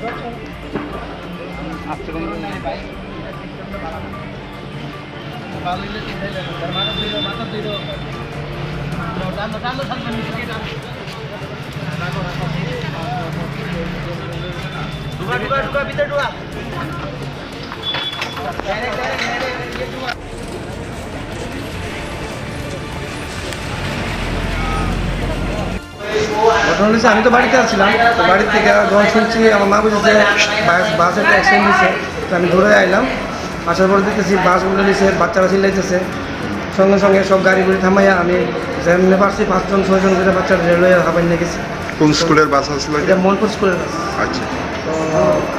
ঘটনা হচ্ছে আমি তো বাড়িতে আসছিলাম, তো বাড়ির থেকে যখন শুনছি আমার মা বলছে বাস একটা অ্যাক্সিডেন্ট হয়েছে, তো আমি ঘুরে আইলাম। আসার পরে দেখতেছি বাস উল্টে দিয়েছে, বাচ্চারা চিল্লাইতেছে। সঙ্গে সঙ্গে সব গাড়ি গুড়ি থামাইয়া আমি যেমনি পারছি 5-6 জন করে বাচ্চারা রেলওয়ে হাবাই নিয়ে গেছি। কোন স্কুলের বাস আসলো? এটা মনপুর স্কুলের বাস। আচ্ছা, তো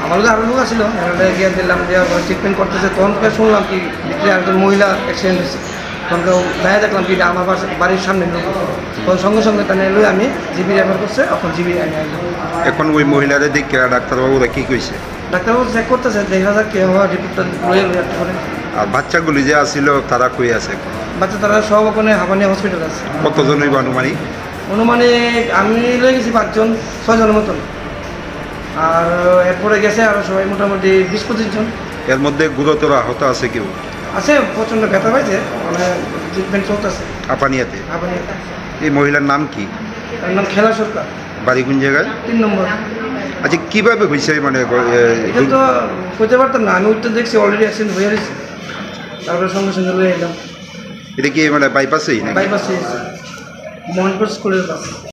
আমার আরও লোক আসছিল, এখানে গিয়ে দিলাম যে ট্রিটমেন্ট করতেছে। তখন শুনলাম কি ভিতরে একজন মহিলা অ্যাক্সিডেন্ট হয়েছে। তখন দেখা দেখলাম কি আমার বাড়ির সামনে লোক। তখন সঙ্গে সঙ্গে তাহলে লই আমি জিবি রেফার করছে, এখন জিবি আমি আইলাম। এখন ওই মহিলাদের দিকে ডাক্তারবাবুরা কি কইছে? ডাক্তারবাবু চেক করতেছে, দেখা যাক কে হওয়া রিপোর্টটা লইয়া একটা করে। আর বাচ্চাগুলি যে আসছিল তারা কই আছে এখন? বাচ্চা তারা সব ওখানে হাবানিয়া হসপিটাল আছে। কতজন হইব আনুমানিক? অনুমানিক আমি লয়ে গেছি 5-6 জনের মতন, আর এরপরে গেছে আরও সবাই মোটামুটি 20-25 জন। এর মধ্যে গুরুতর আহত আছে কেউ? আছে, প্রচণ্ড ব্যথা পাইছে, মানে ট্রিটমেন্ট চলতেছে আপানিয়াতে। হাবানিয়াতে। এই মহিলার নাম কি? তার নাম খেলা সরকার, বাড়ি কোন জায়গায়? 3 নম্বর। আচ্ছা, কিভাবে হয়েছে? মানে এটা তো কইতে পারতাম না, আমি উঠতে দেখছি অলরেডি অ্যাক্সিডেন্ট হয়ে গেছে, তারপরে সঙ্গে সঙ্গে লয়ে এলাম। এটা কি মানে বাইপাসেই নাকি? বাইপাসে মোহনপুর স্কুলের পাশে।